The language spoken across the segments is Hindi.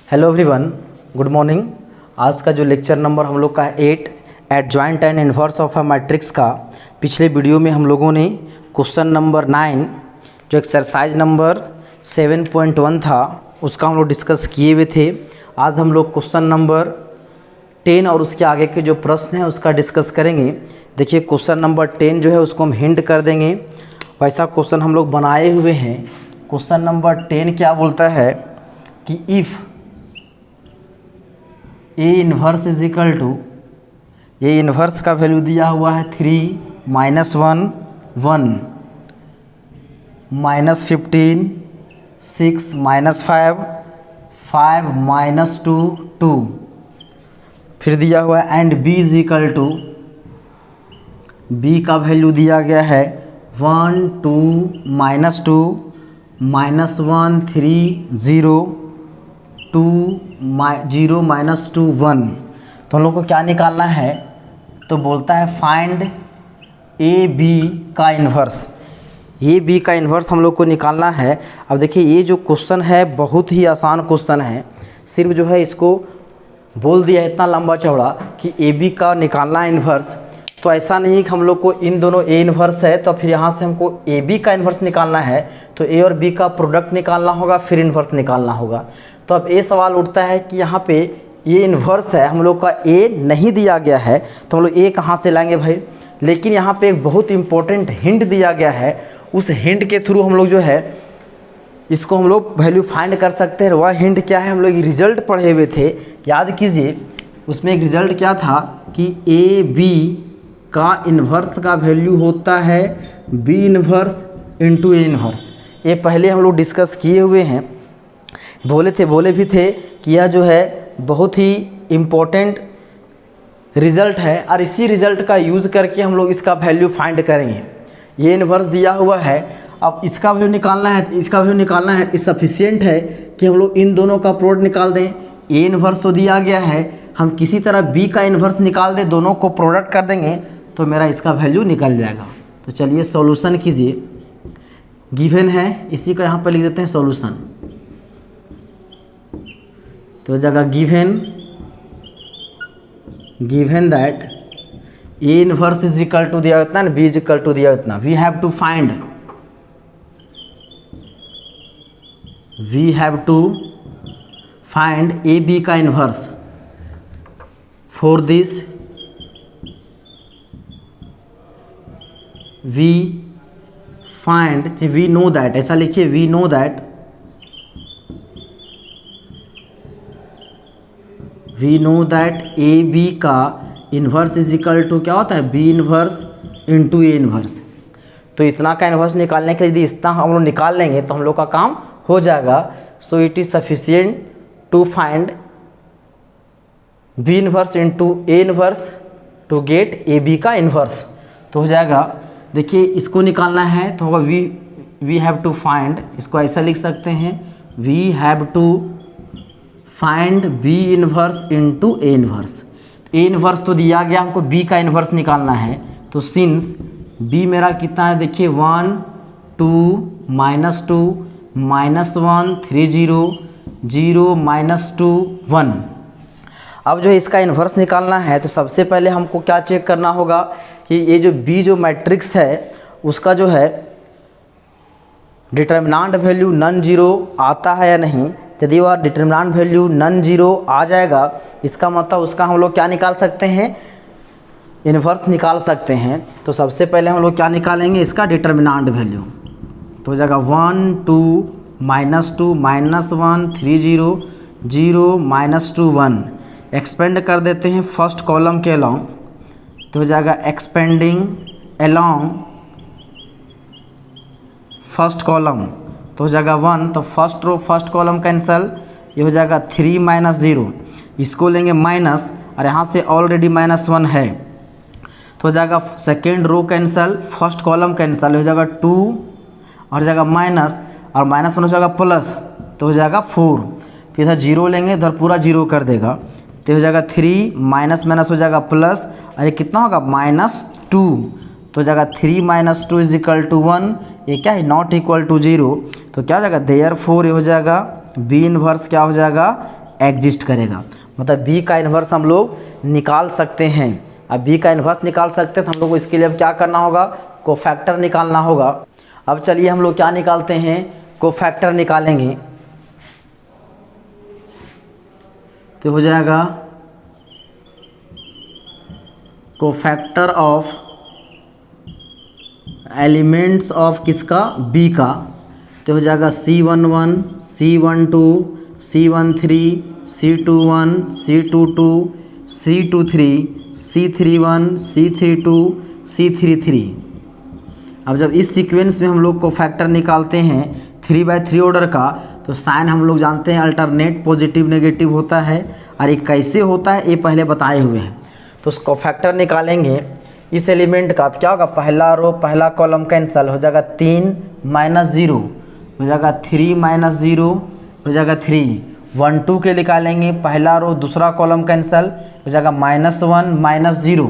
Hello everyone, good morning. आज का जो लेक्चर नंबर हम लोग का है 8 adjoint and inverse of a matrix का। पिछले वीडियो में हम लोगों ने क्वेश्चन नंबर 9 जो एक्सरसाइज नंबर 7.1 था उसका हम लोग डिस्कस किए हुए थे। आज हम लोग क्वेश्चन नंबर 10 और उसके आगे के जो प्रश्न हैं उसका डिस्कस करेंगे। देखिए क्वेश्चन नंबर 10 जो है उसको हम हिंट कर देंगे, वैसा क्वेश्चन हम लोग बनाए हुए हैं। क्वेश्चन नंबर 10 क्या बोलता है कि if A inverse is equal to, ये इन्वर्स का वैल्यू दिया हुआ है 3 -1 1 -15 6 -5 5 -2 2, फिर दिया हुआ है and B is equal to, B का वैल्यू दिया गया है 1 2 -2 -1 3 0 2 0 -2 1। तो हम लोग को क्या निकालना है, तो बोलता है फाइंड ए बी का इन्वर्स। ए बी का इन्वर्स हम लोग को निकालना है। अब देखिए ये जो क्वेश्चन है बहुत ही आसान क्वेश्चन है, सिर्फ जो है इसको बोल दिया है इतना लंबा चौड़ा कि ए बी का निकालना है इन्वर्स। तो ऐसा नहीं है कि हम लोग को इन दोनों ए इन्वर्स है तो फिर यहाँ से हमको ए बी का इन्वर्स निकालना है, तो ए और बी का प्रोडक्ट निकालना होगा फिर इन्वर्स निकालना होगा। तो अब ये सवाल उठता है कि यहाँ पे ये इन्वर्स है, हम लोग का ए नहीं दिया गया है तो हम लोग ए कहाँ से लाएंगे भाई। लेकिन यहाँ पे एक बहुत इंपॉर्टेंट हिंट दिया गया है, उस हिंट के थ्रू हम लोग जो है इसको हम लोग वैल्यू फाइंड कर सकते हैं। वह हिंट क्या है, हम लोग रिजल्ट पढ़े हुए थे, याद कीजिए। उसमें एक रिजल्ट क्या था कि ए बी का इन्वर्स का वैल्यू होता है B inverse into A inverse. ये पहले हम लोग डिस्कस किए हुए हैं, बोले भी थे कि यह जो है बहुत ही इम्पोर्टेंट रिज़ल्ट है और इसी रिज़ल्ट का यूज़ करके हम लोग इसका वैल्यू फाइंड करेंगे। ये इन्वर्स दिया हुआ है, अब इसका वैल्यू निकालना है, इसका वैल्यू निकालना है। इस सफिशिएंट है कि हम लोग इन दोनों का प्रोडक्ट निकाल दें। ए इन्वर्स तो दिया गया है, हम किसी तरह बी का इन्वर्स निकाल दें, दोनों को प्रोडक्ट कर देंगे तो मेरा इसका वैल्यू निकल जाएगा। तो चलिए सॉल्यूशन कीजिए। गिवन है, इसी को यहाँ पर लिख देते हैं सॉल्यूशन। तो जगह given that A inverse is equal to दिया इतना ना, बी इज इक्वल टू दिया इतना, we have to find A B का inverse. For this we know that, ऐसा लिखिए, we know that A B का इन्वर्स इज इक्वल टू क्या होता है, B inverse into A inverse. तो इतना का इन्वर्स निकालने के लिए यदि इतना हम लोग निकाल लेंगे तो हम लोग का काम हो जाएगा। So it is sufficient to find B inverse into A inverse to get A B का इन्वर्स। तो हो जाएगा, देखिए इसको निकालना है तो होगा वी हैव टू फाइंड, इसको ऐसा लिख सकते हैं, we have to find B inverse into A inverse. A inverse तो दिया गया, हमको बी का इन्वर्स निकालना है। तो सिंस बी मेरा कितना है, देखिए 1 2 -2 -1 3 0 0 -2 1। अब जो इसका इन्वर्स निकालना है तो सबसे पहले हमको क्या चेक करना होगा कि ये जो बी जो मैट्रिक्स है उसका जो है डिटर्मिनेंट वैल्यू नॉन जीरो आता है या नहीं। यदि वह डिटर्मिनेंट वैल्यू नॉन जीरो आ जाएगा, इसका मतलब उसका हम लोग क्या निकाल सकते हैं, इन्वर्स निकाल सकते हैं। तो सबसे पहले हम लोग क्या निकालेंगे, इसका डिटर्मिनेंट वैल्यू। तो हो जाएगा 1 2 -2 -1 3 0 0 -2 1। एक्सपेंड कर देते हैं फर्स्ट कॉलम के अलॉन्ग, तो हो जाएगा एक्सपेंडिंग अलॉन्ग फर्स्ट कॉलम, तो हो जाएगा 1। तो first row first column cancel, ये हो जाएगा 3 -0, इसको लेंगे माइनस और यहाँ से ऑलरेडी -1 है, तो हो जाएगा second row cancel, first column cancel, हो जाएगा 2 और हो जाएगा माइनस और -1 हो जाएगा प्लस, तो हो जाएगा 4। फिर इधर 0 लेंगे, इधर पूरा 0 कर देगा, तो हो जाएगा 3 माइनस हो जाएगा प्लस, और ये कितना होगा -2, तो हो जाएगा 3 - 2 इज इक्वल टू 1। ये क्या है, नॉट इक्वल टू 0, तो क्या हो जाएगा देयरफॉर ये हो जाएगा बी इन्वर्स क्या हो जाएगा एग्जिस्ट करेगा। मतलब b का इन्वर्स हम लोग निकाल सकते हैं। अब b का इन्वर्स निकाल सकते हैं तो हम लोग को इसके लिए अब क्या करना होगा, कोफैक्टर निकालना होगा। अब चलिए हम लोग क्या निकालते हैं, कोफैक्टर निकालेंगे। तो हो जाएगा कोफैक्टर ऑफ एलिमेंट्स ऑफ किसका, b का। तो हो जाएगा C11, C12, C13, C21, C22, C23, C31, C32, C33। अब जब इस सीक्वेंस में हम लोग कोफैक्टर निकालते हैं 3/3 ऑर्डर का, तो साइन हम लोग जानते हैं अल्टरनेट पॉजिटिव नेगेटिव होता है। और ये कैसे होता है ये पहले बताए हुए हैं। तो उसको फैक्टर निकालेंगे इस एलिमेंट का, तो क्या होगा, पहला रो पहला कॉलम कैंसिल हो जाएगा, 3 - 0 हो जाएगा, 3 - 0 हो जाएगा 3, 1 2 के निकालेंगे, पहला रो दूसरा कॉलम कैंसिल हो जाएगा, -1 - 0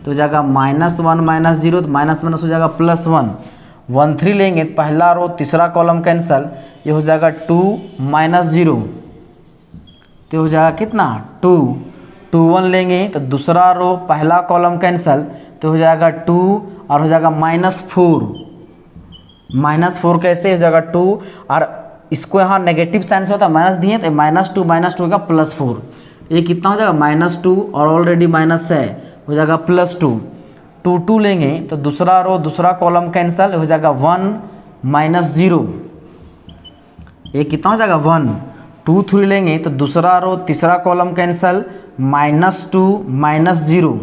तो हो जाएगा -1 - 0, तो माइनस माइनस हो जाएगा +1, 1 3 लेंगे, पहला रो तीसरा कॉलम कैंसिल, ये हो जाएगा 2 - 0 तो हो जाएगा कितना 2, 2 1 लेंगे तो दूसरा रो पहला कॉलम कैंसिल, तो हो जाएगा 2 और हो जाएगा -4 कैसे हो जाएगा 2, और इसको यहाँ नेगेटिव साइन से होता है माइनस दिए तो -2 होगा +4, ये कितना हो जाएगा -2 और ऑलरेडी माइनस है हो जाएगा +2, 2 2 लेंगे तो दूसरा रो दूसरा कॉलम कैंसिल हो जाएगा 1 - 0, ये कितना हो जाएगा 1, 2 3 लेंगे तो दूसरा रो तीसरा कॉलम कैंसिल, -2 - 0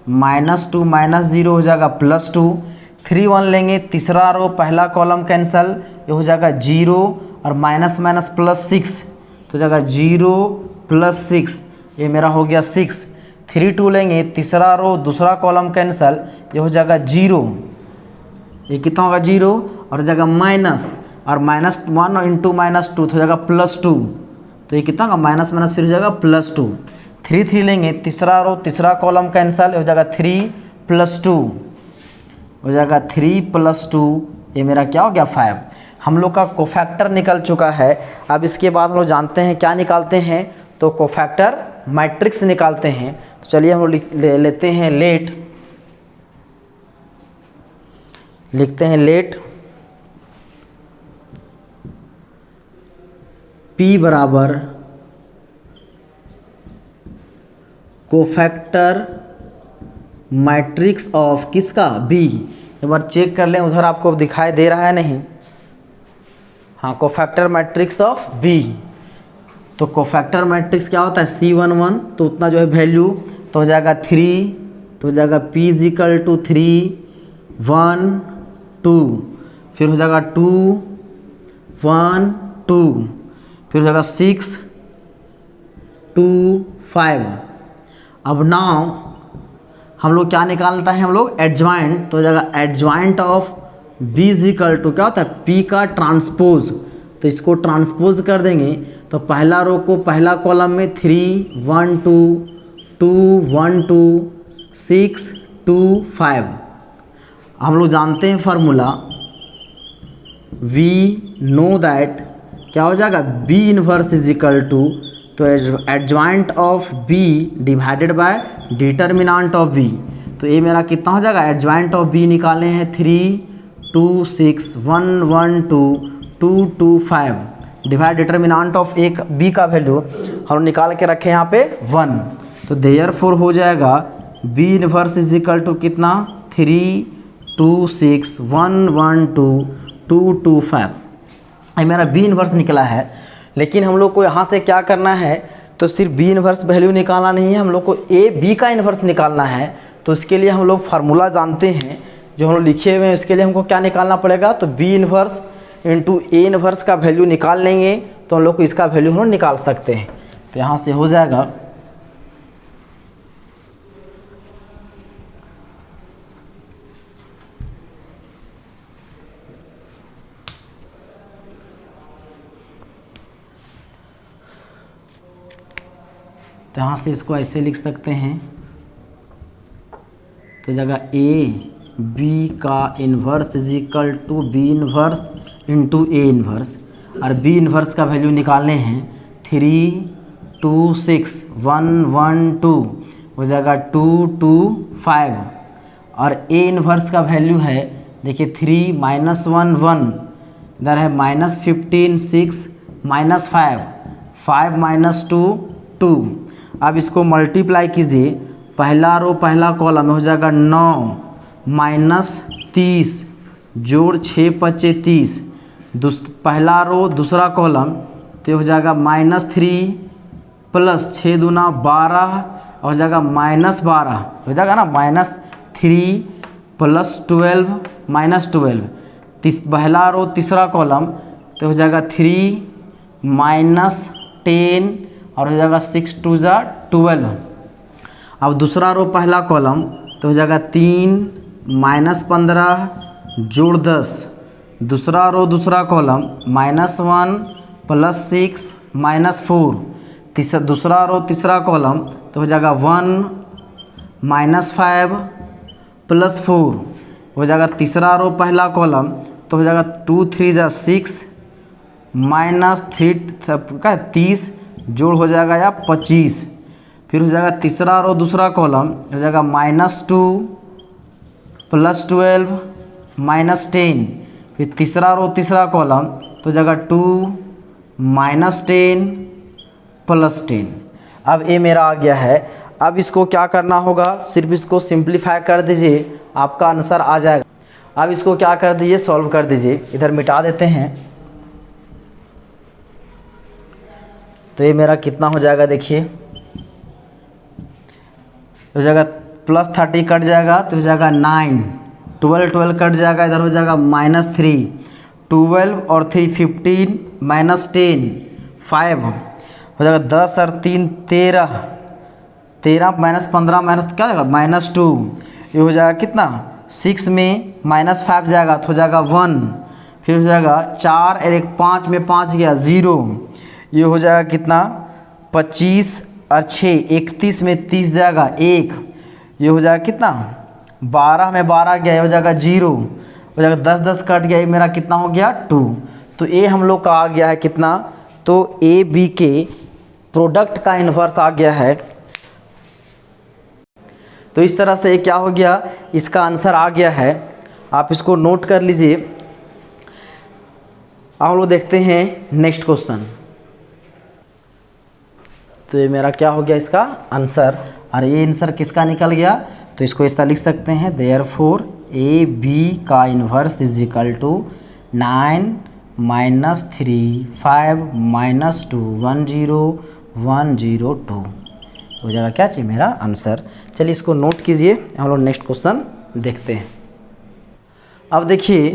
-2 - 0 हो जाएगा +2, 3 1 लेंगे तीसरा रो पहला कॉलम कैंसिल, ये हो जाएगा 0 और माइनस माइनस +6 तो हो जाएगा 0 +6, ये मेरा हो गया 6, 3 2 लेंगे तीसरा रो दूसरा कॉलम कैंसिल, ये हो जाएगा 0, ये कितना होगा 0 और हो जाएगा माइनस, और -1 × -2 तो हो जाएगा +2, तो ये कितना होगा माइनस माइनस फिर हो जाएगा +2, 3 3 लेंगे तीसरा रो तीसरा कॉलम कैंसिल, हो जाएगा 3 + 2 हो जाएगा 3 + 2, ये मेरा क्या हो गया 5। हम लोग का कोफैक्टर निकल चुका है। अब इसके बाद हम लोग जानते हैं क्या निकालते हैं, तो कोफैक्टर मैट्रिक्स निकालते हैं। तो चलिए हम लोग लेते हैं लेट, लिखते हैं लेट P बराबर कोफैक्टर मैट्रिक्स ऑफ किसका, B। एक बार चेक कर लें उधर आपको दिखाई दे रहा है नहीं, हाँ कोफैक्टर मैट्रिक्स ऑफ B। तो कोफैक्टर मैट्रिक्स क्या होता है, C11 तो उतना जो है वैल्यू तो हो जाएगा 3, तो हो जाएगा P = 3 1 2, फिर हो जाएगा 2 1 2, फिर हो जाएगा 6 2 5। अब नाउ हम लोग क्या निकालता है, हम लोग एडजॉइंट, तो हो जाएगा एडजॉइंट ऑफ B = क्या होता है P का ट्रांसपोज, तो इसको ट्रांसपोज कर देंगे तो पहला रो को पहला कॉलम में 3 1 2 2 1 2 6 2 5। हम लोग जानते हैं फार्मूला, वी नो दैट क्या हो जाएगा B इनवर्स = तो adjoint of B divided by determinant of B। तो ये मेरा कितना हो जाएगा, एडजॉइंट ऑफ B निकाले हैं 3 2 6 1 1 2 2 2 5 डिवाइड डिटर्मिनेंट ऑफ एक B का वैल्यू हम निकाल के रखे यहाँ पे 1, तो देयरफॉर हो जाएगा B इनवर्स = कितना 3 2 6 1 1 2 2 2 5। ये मेरा B इनवर्स निकला है। लेकिन हम लोग को यहाँ से क्या करना है, तो सिर्फ B इनवर्स वैल्यू निकालना नहीं है, हम लोग को B का इनवर्स निकालना है। तो इसके लिए हम लोग फार्मूला जानते हैं जो हम लोग लिखे हुए हैं, इसके लिए हमको क्या निकालना पड़ेगा, तो B इनवर्स × A इनवर्स का वैल्यू निकाल लेंगे तो हम लोग को इसका वैल्यू हम लोग निकाल सकते हैं। तो यहाँ से हो जाएगा तो यहाँ से इसको ऐसे लिख सकते हैं, तो जगह B का inverse = B inverse × A inverse, और B इन्वर्स का वैल्यू निकालने हैं 3 2 6, 1 1 2 हो जाएगा 2 2 5 और ए इन्वर्स का वैल्यू है देखिए 3 -1 1, इधर है -15 6 -5 5 -2 2। अब इसको मल्टीप्लाई कीजिए, पहला रो पहला कॉलम हो जाएगा 9 -30 जोड़ 6 × 30, पहला रो दूसरा कॉलम तो हो जाएगा -3 प्लस 6 दूना 12 हो जाएगा -12 हो जाएगा ना, -3 प्लस 12 -12, पहला रो तीसरा कॉलम तो हो जाएगा 3 -10 और हो जाएगा 6 2 12। अब दूसरा रो पहला कॉलम तो हो जाएगा 3 -15 जोड़ 10, दूसरा रो दूसरा कॉलम -1 प्लस 6 -4, दूसरा रो तीसरा कॉलम तो हो जाएगा 1 -5 प्लस 4 हो जाएगा, तीसरा रो पहला कॉलम तो हो जाएगा 2 3 6 -3 30 जोड़ हो जाएगा या 25, फिर हो जाएगा तीसरा रो दूसरा कॉलम हो जाएगा -2 प्लस 12 -10, फिर तीसरा रो तीसरा कॉलम तो हो जाएगा 2 -10 प्लस 10। अब ये मेरा आ गया है। अब इसको क्या करना होगा, सिर्फ इसको सिंप्लीफाई कर दीजिए, आपका आंसर आ जाएगा। अब इसको क्या कर दीजिए, सॉल्व कर दीजिए, इधर मिटा देते हैं। तो ये मेरा कितना हो जाएगा देखिए, हो जाएगा +30 कट जाएगा तो हो जाएगा 9, 12 12 कट जाएगा, इधर हो जाएगा -3, 12 और 3 15 -10 5 हो जाएगा, 10 और 3 13 13 -15 क्या जाएगा -2, ये हो जाएगा कितना 6 में -5 जाएगा तो हो जाएगा 1, फिर हो जाएगा 4 और 1 5 में 5 गया 0, ये हो जाएगा कितना 25 और 6 31 में 30 जाएगा 1, ये हो जाएगा कितना 12 में 12 गया, ये हो जाएगा 0, हो जाएगा 10 10 कट गया, ये मेरा कितना हो गया 2। तो ये हम लोग का आ गया है कितना, तो ए बी के प्रोडक्ट का इन्वर्स आ गया है। तो इस तरह से क्या हो गया, इसका आंसर आ गया है, आप इसको नोट कर लीजिए। अब हम लोग देखते हैं नेक्स्ट क्वेश्चन। तो ये मेरा क्या हो गया इसका आंसर, और ये आंसर किसका निकल गया, तो इसको इस तरह लिख सकते हैं, देयरफॉर ए बी का इन्वर्स इज इक्वल टू 9 -3 5 -2 1 0 1 0 2 हो जाएगा क्या चाहिए मेरा आंसर। चलिए इसको नोट कीजिए, हम लोग नेक्स्ट क्वेश्चन देखते हैं। अब देखिए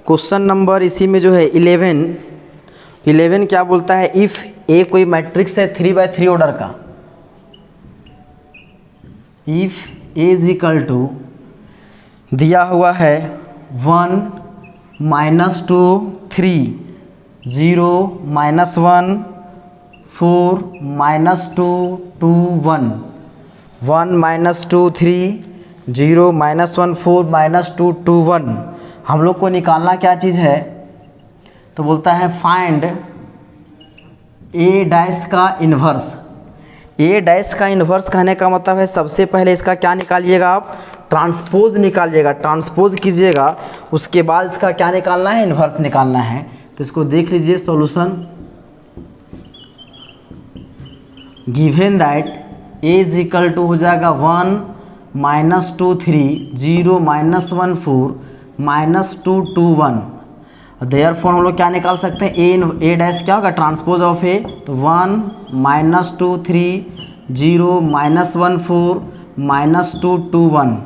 क्वेश्चन नंबर इसी में जो है 11 क्या बोलता है, इफ़ ए कोई मैट्रिक्स है 3/3 ऑर्डर का, if A is equal to दिया हुआ है 1 -2 3 0 -1 4 -2 2 1 1 -2 3 0 -1 4 -2 2 1। हम लोग को निकालना क्या चीज़ है, तो बोलता है फाइंड ए डैश का इन्वर्स। ए डैश का इन्वर्स कहने का मतलब है सबसे पहले इसका क्या निकालिएगा, आप ट्रांसपोज निकालिएगा, ट्रांसपोज कीजिएगा, उसके बाद इसका क्या निकालना है, इन्वर्स निकालना है। तो इसको देख लीजिए solution, given that A is equal to हो जाएगा 1 -2 3 0 -1 4 -2 2 1। देयरफॉर हम लोग क्या निकाल सकते हैं, ए डैश क्या होगा, ट्रांसपोज ऑफ ए, तो 1 -2 3 0 -1 4 -2 2 1।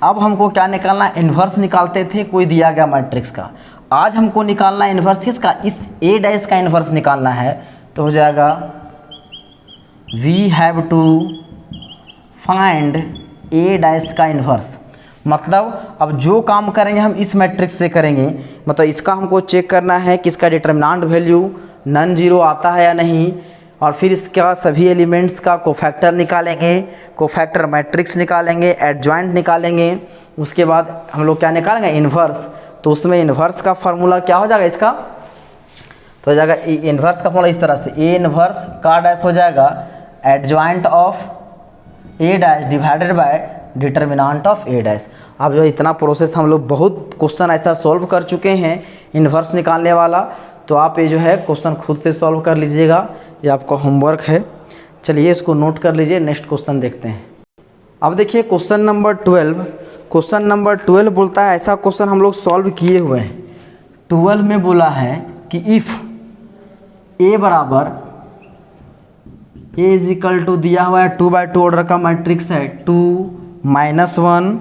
अब हमको क्या निकालना है, इन्वर्स निकालते थे कोई दिया गया मैट्रिक्स का, आज हमको निकालना है इन्वर्स किसका, इस ए डैश का इन्वर्स निकालना है। तो हो जाएगा we have to find A dash का इन्वर्स, मतलब अब जो काम करेंगे हम इस मैट्रिक्स से करेंगे, मतलब इसका हमको चेक करना है कि इसका डिटरमिनेंट वैल्यू नॉन जीरो आता है या नहीं, और फिर इसका सभी एलिमेंट्स का कोफैक्टर निकालेंगे, कोफैक्टर मैट्रिक्स निकालेंगे, एडजॉइंट निकालेंगे, उसके बाद हम लोग क्या निकालेंगे, इन्वर्स। तो उसमें इन्वर्स का फार्मूला क्या हो जाएगा इसका, तो हो जाएगा इन्वर्स का फॉर्मूला इस तरह से, ए इन्वर्स का डैश हो जाएगा adjoint of A dash divided by determinant of A dash. अब जो इतना प्रोसेस हम लोग बहुत क्वेश्चन ऐसा सॉल्व कर चुके हैं इन्वर्स निकालने वाला, तो आप ये जो है क्वेश्चन खुद से सॉल्व कर लीजिएगा, ये आपका होमवर्क है। चलिए इसको नोट कर लीजिए, नेक्स्ट क्वेश्चन देखते हैं। अब देखिए क्वेश्चन नंबर 12। क्वेश्चन नंबर 12 बोलता है, ऐसा क्वेश्चन हम लोग सॉल्व किए हुए हैं। 12 में बोला है कि इफ़ ए बराबर ए इज इक्वल टू दिया हुआ है 2/2 ऑर्डर का मैट्रिक्स है 2 -1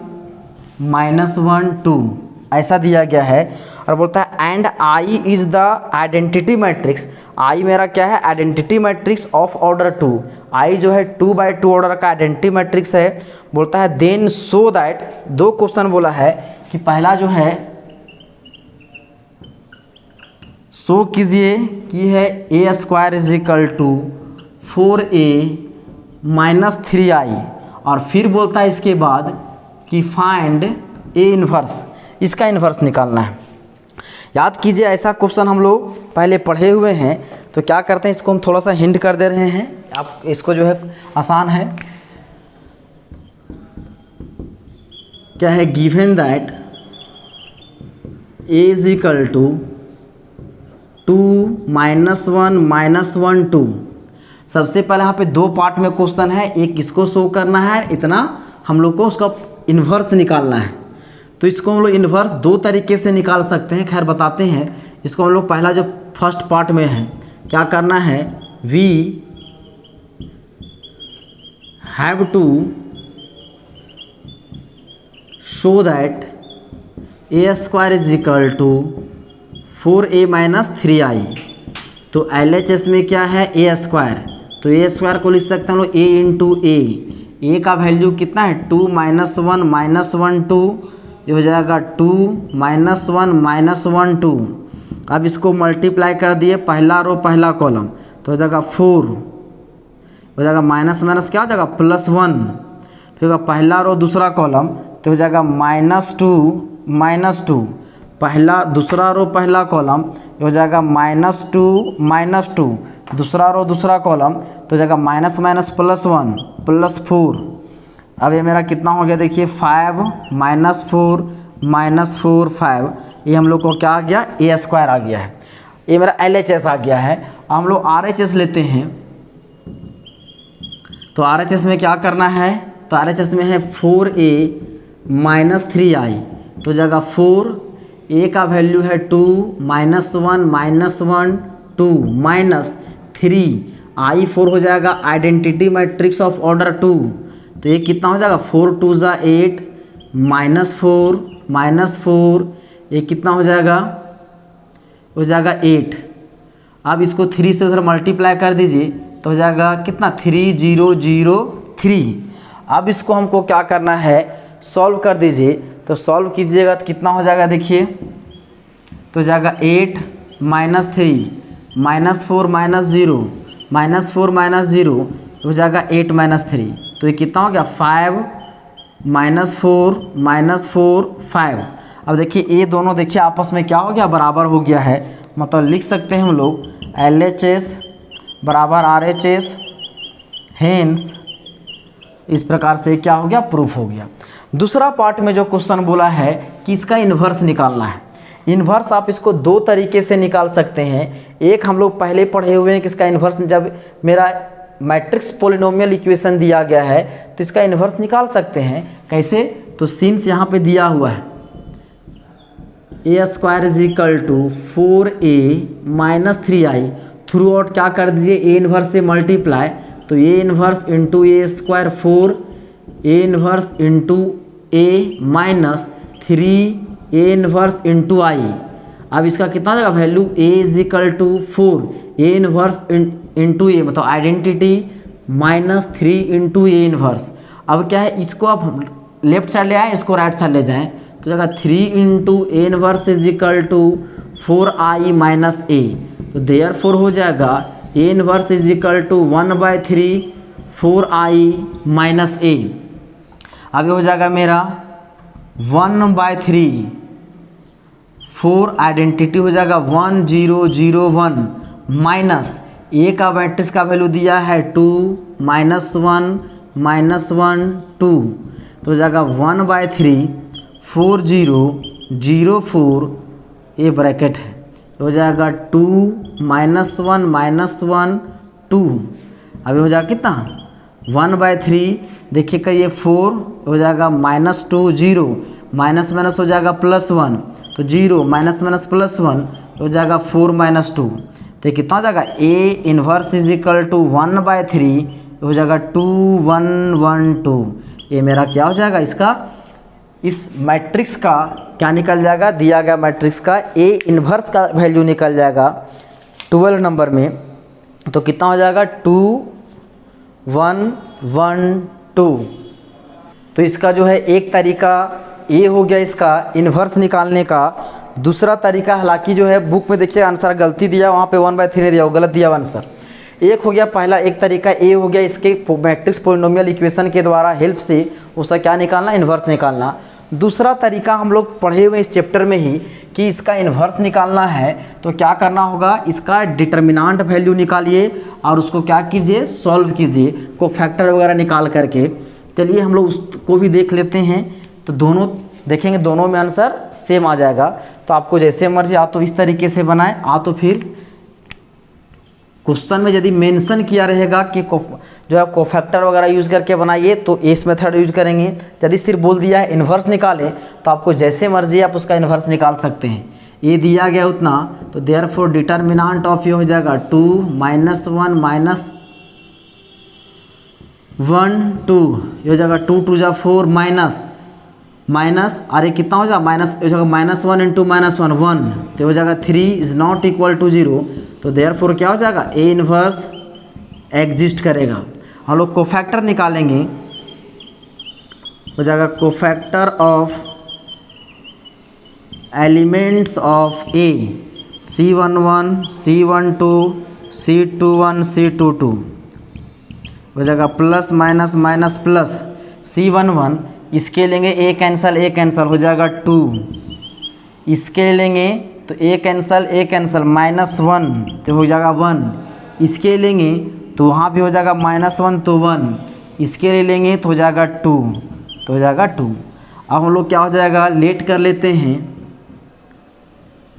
-1 2 ऐसा दिया गया है, और बोलता है and I is the identity matrix. I मेरा क्या है? Identity matrix of order 2। I जो है 2/2 ऑर्डर का आइडेंटिटी मैट्रिक्स है। बोलता है देन सो दैट, दो क्वेश्चन बोला है कि पहला जो है शो कीजिए कि है A square is equal to 4a - 3i, और फिर बोलता है इसके बाद कि फाइंड ए इन्वर्स, इसका इन्वर्स निकालना है। याद कीजिए ऐसा क्वेश्चन हम लोग पहले पढ़े हुए हैं, तो क्या करते हैं इसको हम थोड़ा सा हिंट कर दे रहे हैं, आप इसको जो है आसान है। क्या है? Given that A is equal to 2 -1 -1 2। सबसे पहले यहाँ पे दो पार्ट में क्वेश्चन है, एक इसको शो करना है, इतना हम लोग को उसका इन्वर्स निकालना है। तो इसको हम लोग इन्वर्स दो तरीके से निकाल सकते हैं, खैर बताते हैं। इसको हम लोग पहला जो फर्स्ट पार्ट में है क्या करना है, we have to show that A square is equal to 4a - 3i। तो LHS में क्या है? ए स्क्वायर, तो ए स्क्वायर को लिख सकते हैं हम लोग a इंटू ए का वैल्यू कितना है? 2 -1 -1 2, ये हो जाएगा 2 -1 -1 2। अब इसको मल्टीप्लाई कर दिए, पहला रो पहला कॉलम, तो हो जाएगा 4, हो जाएगा माइनस माइनस क्या हो जाएगा? +1। फिर होगा पहला रो दूसरा कॉलम, तो हो जाएगा -2 -2। पहला दूसरा रो पहला कॉलम हो जाएगा -2 -2। दूसरा रो दूसरा कॉलम तो हो जाएगा माइनस माइनस +1 +4। अब ये मेरा कितना हो गया? देखिए 5 -4 -4 5, ये हम लोग को क्या आ गया? ए स्क्वायर आ गया है। ये मेरा LHS आ गया है। अब हम लोग RHS लेते हैं, तो RHS में क्या करना है? तो RHS में है 4a - 3i, तो जगह 4, a का वैल्यू है 2 -1 -1 2 -3, I4 हो जाएगा आइडेंटिटी मैट्रिक्स ऑफ ऑर्डर 2। तो ये कितना हो जाएगा? 4 2 ज़ा 8 -4 -4, ये कितना हो जाएगा? हो जाएगा 8। अब इसको 3 से उधर मल्टीप्लाई कर दीजिए, तो हो जाएगा कितना? 3003। अब इसको हमको क्या करना है? सॉल्व कर दीजिए। तो सॉल्व कीजिएगा तो कितना हो जाएगा? देखिए तो हो जाएगा 8 -3 -4 -0 -4 -0 हो जाएगा 8 -3। तो ये कितना हो गया? 5 -4 -4 5। अब देखिए ये दोनों देखिए आपस में क्या हो गया? बराबर हो गया है। मतलब लिख सकते हैं हम लोग LHS बराबर RHS, हेंस इस प्रकार से क्या हो गया? प्रूफ हो गया। दूसरा पार्ट में जो क्वेश्चन बोला है कि इसका इन्वर्स निकालना है। इन्वर्स आप इसको दो तरीके से निकाल सकते हैं। एक हम लोग पहले पढ़े हुए हैं कि इसका इन्वर्स, जब मेरा मैट्रिक्स पोलिनोमियल इक्वेशन दिया गया है तो इसका इन्वर्स निकाल सकते हैं। कैसे? तो सिंस यहाँ पे दिया हुआ है A square is equal to 4a - 3i, throughout क्या कर दीजिए? ए इन्वर्स से मल्टीप्लाई, तो A inverse into A square 4, A inverse into A -3 A inverse into I. अब इसका कितना हो जाएगा value? A is equal to 4 A inverse into A, मतलब आइडेंटिटी -3 इंटू ए इन्वर्स। अब क्या है? इसको आप लेफ्ट साइड ले आए, इसको राइट साइड ले जाएं, तो जगह 3 into A inverse is equal to 4i - a। तो देयरफॉर हो जाएगा A inverse is equal to 1/3 4i - a। अब ये हो जाएगा मेरा 1/3 4 आइडेंटिटी हो जाएगा 1001 माइनस ए का मैट्रिक्स का वैल्यू दिया है 2 -1 -1 2, तो हो जाएगा 1/3 4 0 0 4, ये ब्रैकेट है, तो हो जाएगा 2 -1 -1 2। अभी हो जाएगा कितना 1/3, देखिएगा ये 4 हो जाएगा -2 0, माइनस माइनस हो जाएगा +1, तो 0 माइनस माइनस +1 हो जाएगा 4 - 2, तो कितना हो जाएगा A inverse is equal to 1/3 हो जाएगा 2 1 1 2। ये मेरा क्या हो जाएगा, इसका इस मैट्रिक्स का क्या निकल जाएगा, दिया गया मैट्रिक्स का ए इनवर्स का वैल्यू निकल जाएगा 12 नंबर में, तो कितना हो जाएगा 2 1 1 2। तो इसका जो है एक तरीका ये हो गया इसका इन्वर्स निकालने का। दूसरा तरीका, हालांकि जो है बुक में देखिए आंसर गलती दिया, वहाँ पे 1/3 नहीं दिया, वो गलत दिया आंसर। एक हो गया पहला, एक तरीका ये हो गया इसके मैट्रिक्स पोलिनोमियल इक्वेशन के द्वारा हेल्प से उसका क्या निकालना, इन्वर्स निकालना। दूसरा तरीका हम लोग पढ़े हुए इस चैप्टर में ही कि इसका इन्वर्स निकालना है तो क्या करना होगा, इसका डिटर्मिनांट वैल्यू निकालिए और उसको क्या कीजिए, सॉल्व कीजिए कोफैक्टर वगैरह निकाल करके। चलिए हम लोग उसको भी देख लेते हैं, तो दोनों देखेंगे, दोनों में आंसर सेम आ जाएगा। तो आपको जैसे मर्जी, आ तो इस तरीके से बनाए, आ तो फिर क्वेश्चन में यदि मेंशन किया रहेगा कि जो है कोफैक्टर वगैरह यूज़ करके बनाइए तो इस मेथड यूज करेंगे। यदि सिर्फ बोल दिया है इन्वर्स निकालें तो आपको जैसे मर्जी आप उसका इन्वर्स निकाल सकते हैं। ये दिया गया उतना, तो देयरफॉर डिटर्मिनेंट ऑफ ये हो जाएगा 2 -1 -1 2, ये हो जाएगा 2 2 जा 4 माइनस अरे कितना हो जाएगा, माइनस हो जाएगा -1 × -1 1, तो हो जाएगा 3 इज नॉट इक्वल टू 0, तो देयरफॉर क्या हो जाएगा ए इनवर्स एग्जिस्ट करेगा। हम लोग कोफैक्टर निकालेंगे, हो जाएगा cofactor of elements of A C11 C12 C21 C22, हो जाएगा plus minus minus plus C11, इसके लेंगे ए कैंसल हो जाएगा 2, इसके लेंगे तो ए कैंसल -1 तो हो जाएगा 1, इसके लेंगे तो वहाँ भी हो जाएगा -1 तो 1, इसके लिए लेंगे तो हो जाएगा 2, तो हो जाएगा 2। अब हम लोग क्या हो जाएगा, लेट कर लेते हैं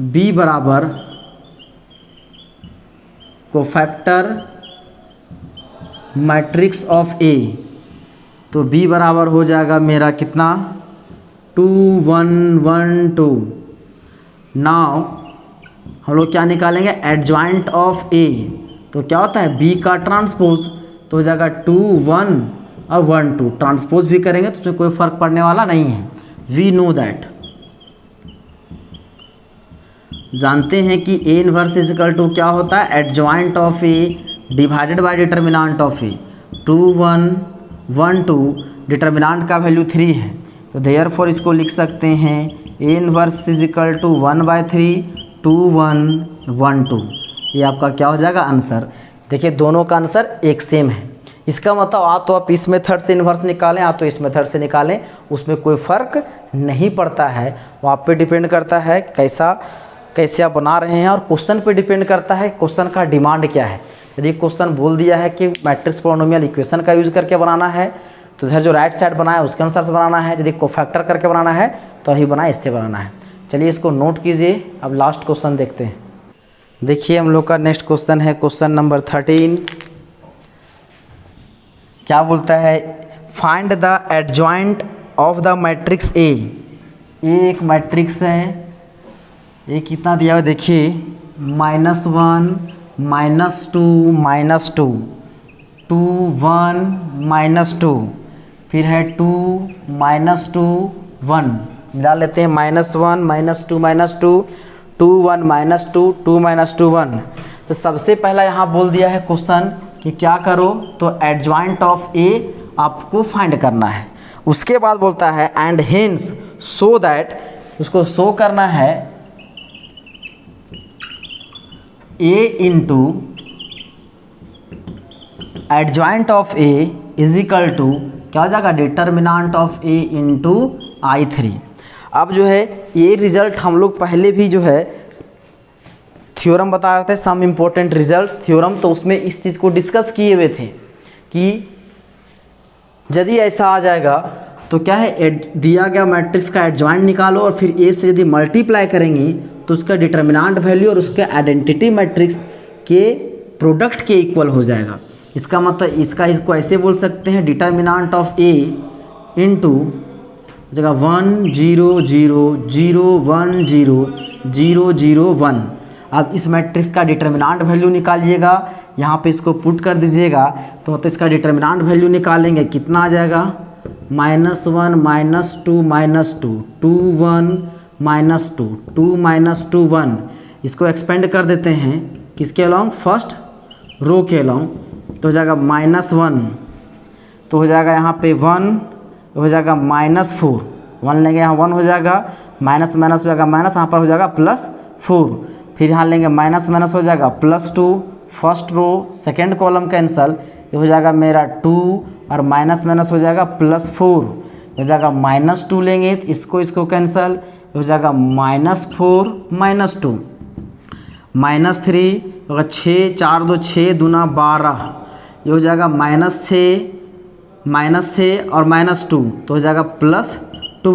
b बराबर कोफैक्टर मैट्रिक्स ऑफ ए, तो b बराबर हो जाएगा मेरा कितना 2 1 1 2। नाउ हम लोग क्या निकालेंगे, एडजॉइंट ऑफ ए, तो क्या होता है b का ट्रांसपोज, तो हो जाएगा 2 1 और 1 2, ट्रांसपोज भी करेंगे तो उसमें कोई फर्क पड़ने वाला नहीं है। वी नो दैट, जानते हैं कि A inverse is equal to क्या होता है, adjoint of A divided by determinant of A. 2 1 1 2, determinant का वैल्यू 3 है, तो देयरफॉर इसको लिख सकते हैं A inverse is equal to 1/3 2 1 1 2। ये आपका क्या हो जाएगा आंसर। देखिए दोनों का आंसर एक सेम है, इसका मतलब आ तो आप इस मेथड से इन्वर्स निकालें, आ तो इस मेथड से निकालें, उसमें कोई फ़र्क नहीं पड़ता है। वो आप पे डिपेंड करता है कैसे आप बना रहे हैं, और क्वेश्चन पे डिपेंड करता है क्वेश्चन का डिमांड क्या है। यदि क्वेश्चन बोल दिया है कि मैट्रिक्स पोलिनोमियल इक्वेशन का यूज़ करके बनाना है तो इधर जो राइट साइड बनाया उसके अनुसार से बनाना है, यदि कोफैक्टर करके बनाना है तो ही बनाए, इससे बनाना है। चलिए इसको नोट कीजिए। अब लास्ट क्वेश्चन देखते हैं। देखिए हम लोग का नेक्स्ट क्वेश्चन है क्वेश्चन नंबर 13। क्या बोलता है, find the adjoint of the matrix A. ये एक मैट्रिक्स है, ये कितना दिया हुआ देखिए, -1 -2 -2 2 1 -2, फिर है 2 -2 1, मिला लेते हैं -1 -2 -2 2 1 -2 2 -2 1। तो सबसे पहला यहाँ बोल दिया है क्वेश्चन कि क्या करो, तो एडजॉइंट ऑफ ए आपको फाइंड करना है। उसके बाद बोलता है एंड हेंस सो दैट, उसको शो करना है A into adjoint of A is equal to क्या हो जाएगा, determinant of A into I3। अब जो है ये रिज़ल्ट हम लोग पहले भी जो है थ्योरम बता रहे थे, सम इम्पोर्टेंट रिजल्ट्स थ्योरम, तो उसमें इस चीज़ को डिस्कस किए हुए थे कि यदि ऐसा आ जाएगा तो क्या है, दिया गया मैट्रिक्स का एडजॉइंट निकालो और फिर ए से यदि मल्टीप्लाई करेंगे तो उसका डिटर्मिनेंट वैल्यू और उसके आइडेंटिटी मैट्रिक्स के प्रोडक्ट के इक्वल हो जाएगा। इसका मतलब इसको ऐसे बोल सकते हैं, डिटर्मिनेंट ऑफ ए इंटू जगह 1 0 0 0 1 0 0 0 1। अब इस मैट्रिक्स का डिटर्मिनेंट वैल्यू निकालिएगा, यहाँ पे इसको पुट कर दीजिएगा तो मतलब इसका डिटर्मिनेंट वैल्यू निकालेंगे, कितना आ जाएगा, -1 -2 -2 2 1 -2 2 -2 1। इसको एक्सपेंड कर देते हैं किसके अलॉन्ग, फर्स्ट रो के अलॉन्ग, तो हो जाएगा -1, तो हो जाएगा यहाँ पे 1, हो जाएगा -4, 1 लेंगे यहाँ 1 हो जाएगा, माइनस माइनस हो जाएगा माइनस, यहाँ पर हो जाएगा +4, फिर यहाँ लेंगे माइनस माइनस हो जाएगा +2, first row second column cancel, ये हो जाएगा मेरा 2 और माइनस माइनस हो जाएगा +4, हो जाएगा -2 लेंगे तो इसको कैंसल, हो जाएगा -4 -2 -3 होगा 6 4 2 6 दूना 12, ये हो जाएगा -6 और -2 तो हो जाएगा +12, तो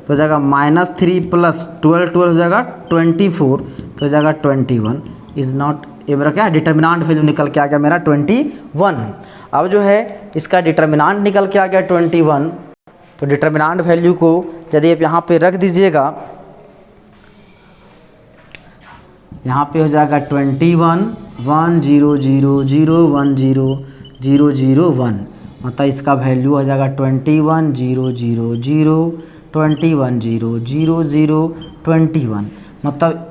हो जाएगा -3 + 12 हो जाएगा 24, तो हो जाएगा 21 इज़ नॉट, ये मेरा क्या डिटर्मिनेंट वैल्यू निकल के आ गया मेरा 21। अब जो है इसका डिटर्मिनेंट निकल के आ गया 21, तो डिटर्मिनेंट वैल्यू को यदि आप यहाँ पे रख दीजिएगा, यहाँ पे हो जाएगा 21 1 0 0 0 1 0 0 0 1, मतलब इसका वैल्यू हो जाएगा 21 0 0 0 21 0 0 0 21। मतलब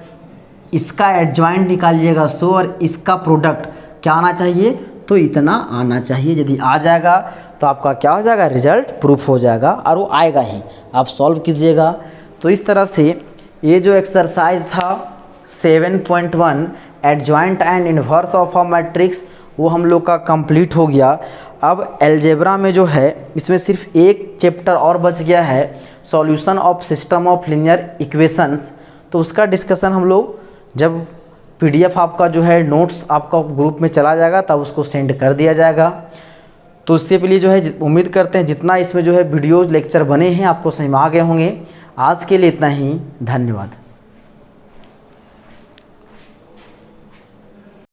इसका एडजॉइंट निकालिएगा 100 और इसका प्रोडक्ट क्या आना चाहिए, तो इतना आना चाहिए। यदि आ जाएगा तो आपका क्या हो जाएगा, रिजल्ट प्रूफ हो जाएगा और वो आएगा ही, आप सॉल्व कीजिएगा। तो इस तरह से ये जो एक्सरसाइज था 7.1 adjoint and inverse of a matrix, वो हम लोग का कंप्लीट हो गया। अब अलजेब्रा में जो है इसमें सिर्फ एक चैप्टर और बच गया है, solution of system of linear equations, तो उसका डिस्कशन हम लोग जब PDF आपका जो है नोट्स आपका ग्रुप में चला जाएगा तब उसको सेंड कर दिया जाएगा। तो उससे पहले जो है उम्मीद करते हैं जितना इसमें जो है वीडियोज लेक्चर बने हैं आपको समझ में आ गए होंगे। आज के लिए इतना ही, धन्यवाद।